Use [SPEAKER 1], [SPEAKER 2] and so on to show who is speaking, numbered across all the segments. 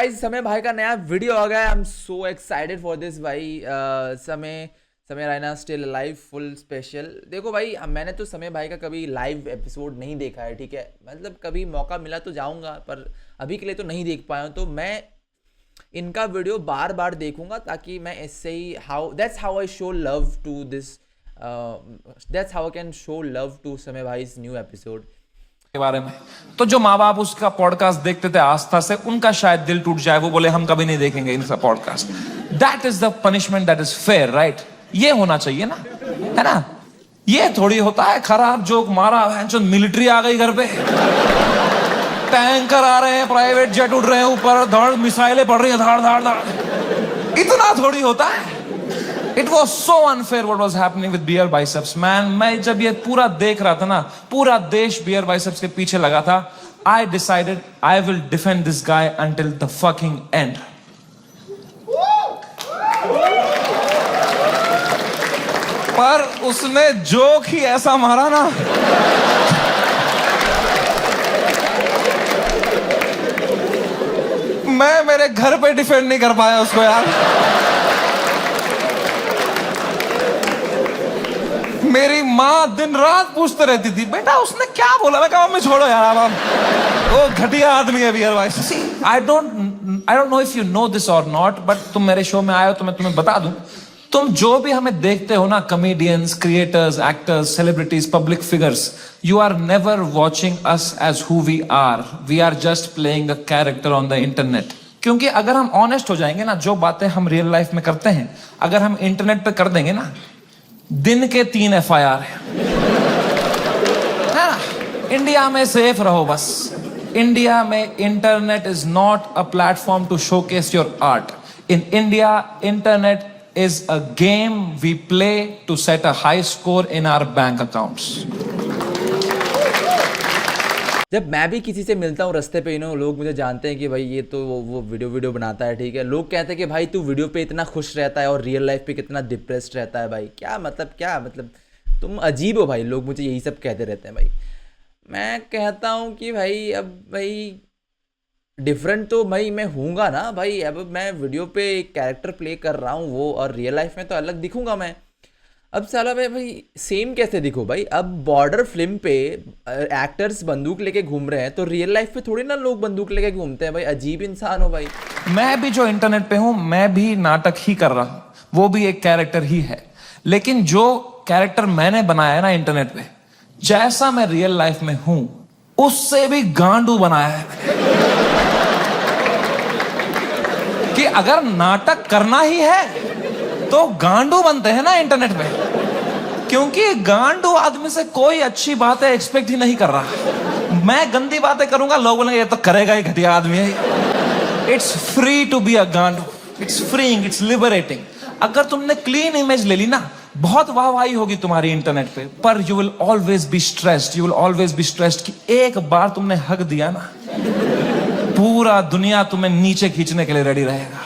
[SPEAKER 1] Guys समय भाई का नया वीडियो आ गया। I am so excited for this भाई। समय समय Raina still live full special. देखो भाई, मैंने तो समय भाई का कभी लाइव एपिसोड नहीं देखा है, ठीक है। मतलब कभी मौका मिला तो जाऊंगा, पर अभी के लिए तो नहीं देख पाया हूँ। तो मैं इनका वीडियो बार बार देखूंगा ताकि मैं इससे ही that's how I show love to this, that's how I can show love to समय भाई न्यू एपिसोड
[SPEAKER 2] के बारे में। तो जो माँ बाप उसका पॉडकास्ट देखते थे आस्था से, उनका शायद दिल टूट जाए, वो बोले हम कभी नहीं देखेंगे इनका podcast. That is the punishment that is fair, right? ये होना चाहिए ना, है ना? ये थोड़ी होता है खराब जोक मारा है जो मिलिट्री आ गई घर पे, टैंकर आ रहे हैं, प्राइवेट जेट उड़ रहे हैं ऊपर, धड़ मिसाइलें पड़ रही हैं, धाड़ धाड़ धाड़। इतना थोड़ी होता है। It was so unfair what was happening with beer biceps, man. मैं जब ये पूरा देख रहा था ना, पूरा देश beer biceps के पीछे लगा था। I decided I will defend this guy until the fucking end. पर उसने जोक ही ऐसा मारा ना, मैं मेरे घर पे डिफेंड नहीं कर पाया उसको यार। मेरी माँ दिन रात पूछते रहती थी, बेटा उसने क्या बोला? मैं कहा मम्मी छोड़ो यार, अब वो घटिया आदमी है बियर भाई। I don't know if you know this और नॉट, बट तुम मेरे शो में आए हो तो मैं तुम्हें बता दूं, तुम जो भी हमें देखते हो ना, comedians, creators, actors, celebrities, public figures, you are never watching us as who we are just playing a character on the internet. क्योंकि अगर हम ऑनेस्ट हो जाएंगे ना, जो बातें हम रियल लाइफ में करते हैं अगर हम इंटरनेट पे कर देंगे ना, दिन के 3 FIR है ना? इंडिया में सेफ रहो बस। इंडिया में internet is not a platform to showcase your art. In India internet is a game we play to set a high score in our bank accounts.
[SPEAKER 1] जब मैं भी किसी से मिलता हूँ रास्ते पे, लोग मुझे जानते हैं कि भाई ये तो वो वीडियो बनाता है, ठीक है। लोग कहते हैं कि भाई तू वीडियो पे इतना खुश रहता है और रियल लाइफ पे कितना डिप्रेस्ड रहता है भाई। क्या मतलब तुम अजीब हो भाई। लोग मुझे यही सब कहते रहते हैं भाई। मैं कहता हूँ कि भाई अब भाई डिफरेंट तो भाई मैं हूँगा ना भाई। अब मैं वीडियो पे एक कैरेक्टर प्ले कर रहा हूँ वो, और रियल लाइफ में तो अलग दिखूंगा मैं। अब साला भाई सेम कैसे दिखो भाई? अब बॉर्डर फिल्म पे एक्टर्स बंदूक लेके घूम रहे हैं, तो रियल लाइफ पे थोड़ी ना लोग बंदूक लेके घूमते हैं भाई। अजीब इंसान हो भाई।
[SPEAKER 2] मैं भी जो इंटरनेट पे हूं, मैं भी नाटक ही कर रहा हूं, वो भी एक कैरेक्टर ही है। लेकिन जो कैरेक्टर मैंने बनाया है ना इंटरनेट पे, जैसा मैं रियल लाइफ में हूं उससे भी गांडू बनाया है कि अगर नाटक करना ही है तो गांडू बनते हैं ना इंटरनेट पे। क्योंकि गांडू आदमी से कोई अच्छी बातें एक्सपेक्ट ही नहीं कर रहा। मैं गंदी बातें करूंगा, लोग बोलेंगे ये तो करेगा ही, घटिया आदमी है। It's free to be a गांडू, इट्स फ्रीइंग, इट्स लिबरेटिंग। अगर तुमने क्लीन इमेज ले ली ना, बहुत वाहवाही होगी तुम्हारी इंटरनेट पे, पर you will always be stressed. You will always be stressed कि एक बार तुमने हक दिया ना, पूरा दुनिया तुम्हें नीचे खींचने के लिए रेडी रहेगा।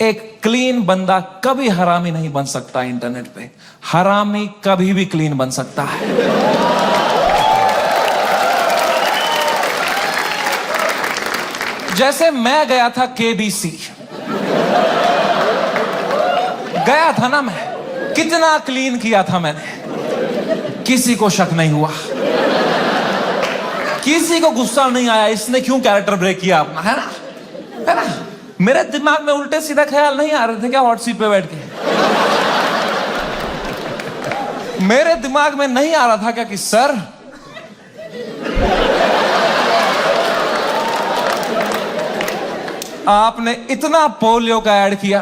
[SPEAKER 2] एक क्लीन बंदा कभी हरामी नहीं बन सकता इंटरनेट पे। हरामी कभी भी क्लीन बन सकता है। जैसे मैं गया था KBC, गया था ना मैं, कितना क्लीन किया था मैंने, किसी को शक नहीं हुआ, किसी को गुस्सा नहीं आया इसने क्यों कैरेक्टर ब्रेक किया अपना, है ना? है ना? मेरे दिमाग में उल्टे सीधा ख्याल नहीं आ रहे थे क्या हॉट सीट पे बैठ के? मेरे दिमाग में नहीं आ रहा था क्या कि सर आपने इतना पोलियो का ऐड किया,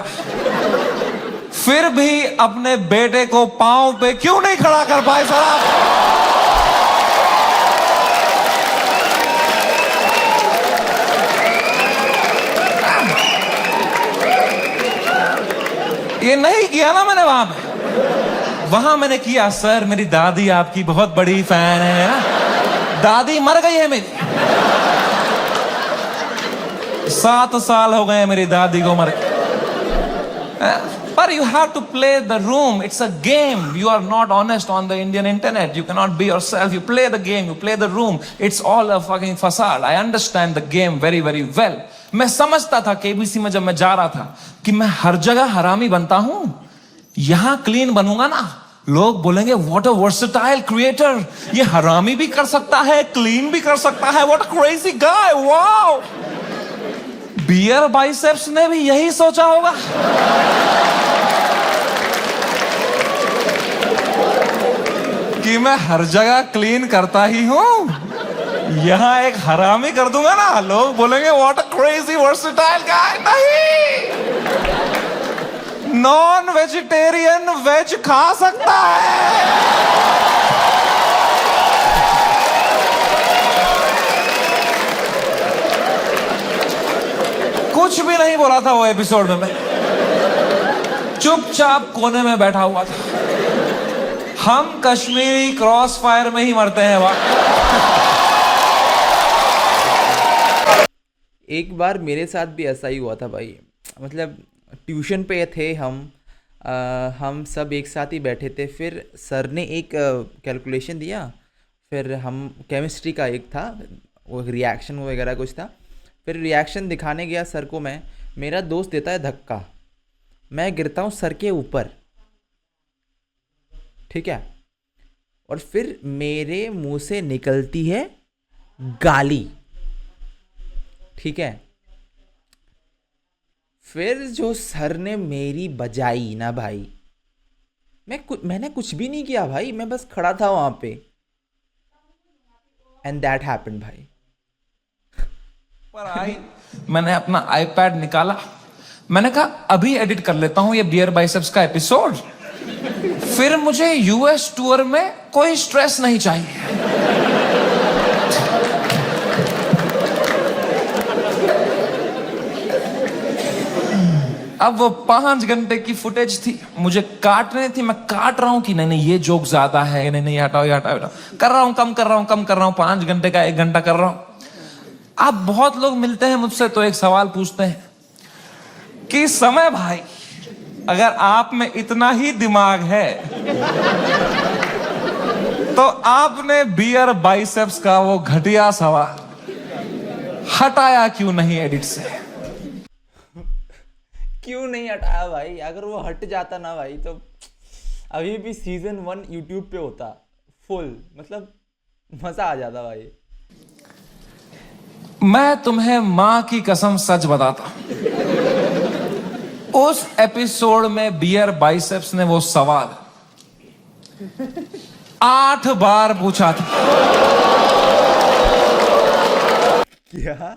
[SPEAKER 2] फिर भी अपने बेटे को पांव पे क्यों नहीं खड़ा कर पाए सर आप? ये नहीं किया ना मैंने वहां मैंने किया, सर मेरी दादी आपकी बहुत बड़ी फैन है ना, दादी मर गई है मेरी, 7 साल हो गए मेरी दादी को मरे, But you have to play the room. It's a game. You are not honest on the Indian internet. You cannot be yourself. You play the game. You play the room. It's all a fucking facade. I understand the game very, very well. मैं समझता था KBC में जब मैं जा रहा था कि मैं हर जगह हरामी बनता हूं, यहां क्लीन बनूंगा ना, लोग बोलेंगे व्हाट अ वर्सेटाइल क्रिएटर, ये हरामी भी कर सकता है, क्लीन भी कर सकता है, what a crazy guy, wow. Beer Biceps ने भी यही सोचा होगा। कि मैं हर जगह क्लीन करता ही हूं, यहां एक हरामी कर दूंगा ना, लोग बोलेंगे व्हाट अ क्रेजी वर्सेटाइल गाय। नहीं, नॉन वेजिटेरियन वेज खा सकता है। कुछ भी नहीं बोला था वो एपिसोड में, मैं चुपचाप कोने में बैठा हुआ था। हम कश्मीरी क्रॉस फायर में ही मरते हैं वहां।
[SPEAKER 1] एक बार मेरे साथ भी ऐसा ही हुआ था भाई। मतलब ट्यूशन पे थे हम सब एक साथ ही बैठे थे। फिर सर ने एक कैलकुलेशन दिया। फिर हम केमिस्ट्री का एक था वो रिएक्शन वगैरह कुछ था। फिर रिएक्शन दिखाने गया सर को मैं, मेरा दोस्त देता है धक्का, मैं गिरता हूँ सर के ऊपर, ठीक है। और फिर मेरे मुंह से निकलती है गाली, ठीक है। फिर जो सर ने मेरी बजाई ना भाई, मैंने कुछ भी नहीं किया भाई, मैं बस खड़ा था वहां पे। एंड दैट हैपेंड भाई।
[SPEAKER 2] पर आई, मैंने अपना आईपैड निकाला, मैंने कहा अभी एडिट कर लेता हूं ये बियर बाइसेप्स का एपिसोड, फिर मुझे यूएस टूर में कोई स्ट्रेस नहीं चाहिए। अब वो 5 घंटे की फुटेज थी, मुझे काटने थी, मैं काट रहा हूं कि नहीं ये जोक ज्यादा है, नहीं हटाओ ये हटाओ, कर रहा हूं, कम कर रहा हूं, 5 घंटे का 1 घंटा कर रहा हूं। अब बहुत लोग मिलते हैं मुझसे तो एक सवाल पूछते हैं कि समय भाई, अगर आप में इतना ही दिमाग है तो आपने बियर बाइसेप्स का वो घटिया सवाल हटाया क्यों नहीं एडिट से?
[SPEAKER 1] क्यों नहीं हटाया भाई? अगर वो हट जाता ना भाई तो अभी भी सीजन 1 यूट्यूब पे होता फुल, मतलब मजा आ जाता भाई।
[SPEAKER 2] मैं तुम्हें मां की कसम सच बताता, उस एपिसोड में बियर बाइसेप्स ने वो सवाल 8 बार पूछा था।
[SPEAKER 1] क्या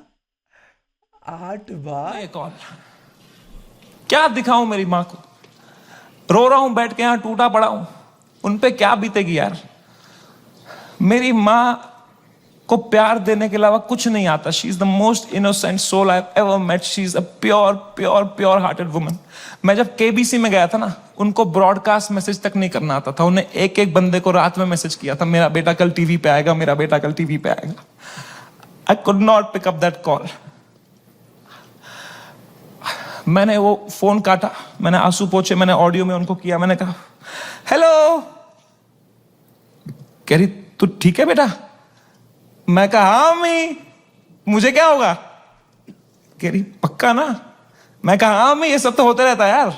[SPEAKER 1] 8 बार?
[SPEAKER 2] एक और क्या दिखाऊं मेरी मां को, रो रहा हूं बैठ के यहां टूटा पड़ा हूं, उन पे क्या बीतेगी यार। मेरी मां को प्यार देने के अलावा कुछ नहीं आता। She is the most innocent soul I have ever met. She is a pure hearted woman. मैं जब केबीसी में गया था ना, उनको ब्रॉडकास्ट मैसेज तक नहीं करना आता था। उन्हें एक बंदे को रात में मैसेज किया था, मेरा बेटा कल टीवी पे आएगा, मेरा बेटा कल टीवी पे आएगा। I could not pick up that call. मैंने वो फोन काटा, मैंने आंसू पोंछे, मैंने ऑडियो में उनको किया, मैंने कहा हेलो। कह रही तू ठीक है बेटा? मैं कहा हाँ मी, मुझे क्या होगा? कह रही पक्का ना? मैं कहा हाँ मी, ये सब तो होते रहता है यार।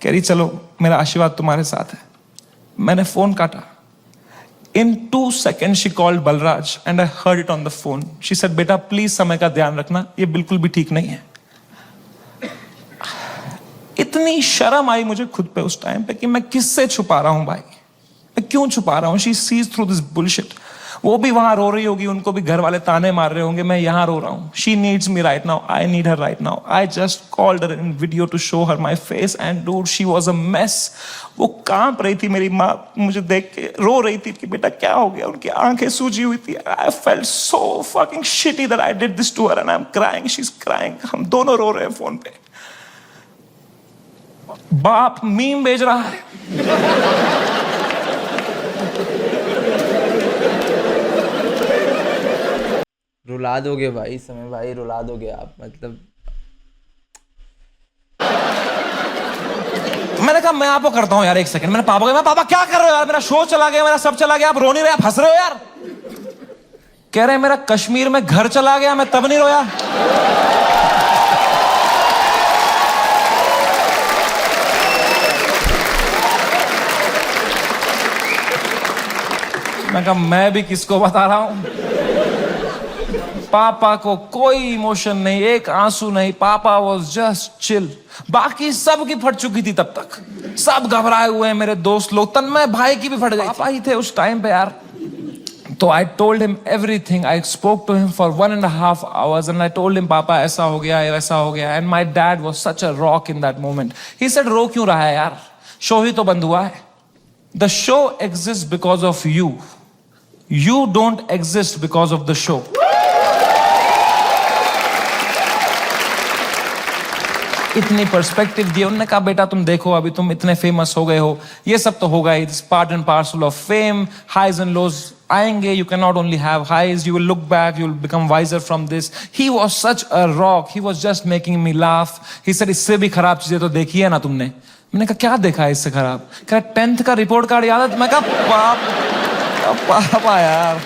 [SPEAKER 2] कह रही चलो मेरा आशीर्वाद तुम्हारे साथ है। मैंने फोन काटा। In 2 seconds she called Balraj and I heard it on the phone. She said बेटा प्लीज समय का ध्यान रखना, ये बिल्कुल भी ठीक नहीं है। इतनी शर्म आई मुझे खुद पे उस टाइम पे कि मैं किससे छुपा रहा हूं भाई, मैं क्यों छुपा रहा हूं। She sees through this bullshit. वो भी वहां रो रही होगी, उनको भी घर वाले ताने मार रहे होंगे, मैं यहां रो रहा हूं। She needs me right now, I need her right now. I just called her in video to show her my face and dude she was a mess. वो कांप रही थी, मेरी माँ मुझे देख के रो रही थी कि बेटा क्या हो गया। उनकी आंखें सूजी हुई थी। I felt so fucking shitty that I did this to her and I am crying, she is crying. हम दोनों रो रहे हैं फोन पे। बाप मीम भेज रहा है।
[SPEAKER 1] रुला दोगे भाई समय भाई, रुला दोगे आप। मतलब
[SPEAKER 2] कहा मैं आपको करता हूं यार, एक सेकंड। मैंने पापा को, मैं पापा क्या कर रहे हो यार, मेरा शो चला गया, मेरा सब चला गया, आप रो नहीं रहे, आप हंस रहे हो यार। कह रहे मेरा कश्मीर में घर चला गया, मैं तब नहीं रोया। मैं कहा मैं भी किसको बता रहा हूं। पापा को कोई इमोशन नहीं, एक आंसू नहीं, पापा वॉज जस्ट चिल। बाकी सब की फट चुकी थी तब तक, सब घबराए हुए हैं, मेरे दोस्त लोग, तन्मय भाई की भी फट गई। पापा ही थे उस टाइम पे यार। तो I told him everything, I spoke to him for 1.5 hours and I told him पापा ऐसा हो गया, वैसा हो गया। And my dad was such a rock in that moment. He said रो क्यों रहा है यार, शो ही तो बंद हुआ है। The show exist because of you, you don't exist because of the show. इतनी पर्सपेक्टिव दी। उन्होंने कहा बेटा तुम देखो, अभी तुम इतने फेमस हो गए हो, ये सब तो होगा ही, part and parcel of fame, highs and lows आएंगे, you can not only have highs, you will look back, you will become wiser from this. He was such a rock, he was just making me laugh. He said इससे भी खराब चीजें तो देखी है ना तुमने। मैंने कहा क्या देखा है इससे खराब? कहा 10th का रिपोर्ट कार्ड याद है? मैं कहा पापा यार।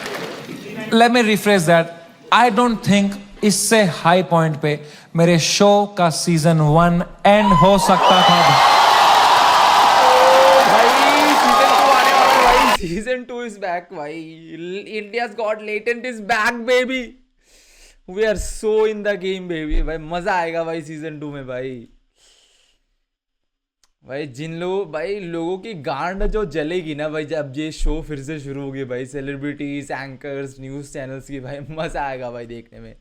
[SPEAKER 2] Let me refresh that, I don't think इससे हाई पॉइंट पे मेरे शो का सीजन 1 एंड हो सकता था।
[SPEAKER 1] सीजन 2 इज बैक भाई, India's Got Latent is back baby, we are so in the game baby. भाई मजा आएगा भाई सीजन 2 में भाई। भाई जिन लोग, भाई लोगों की गांड जो जलेगी ना भाई जब ये शो फिर से शुरू होगी भाई, सेलिब्रिटीज, एंकर्स, न्यूज चैनल्स की, भाई मजा आएगा भाई देखने में।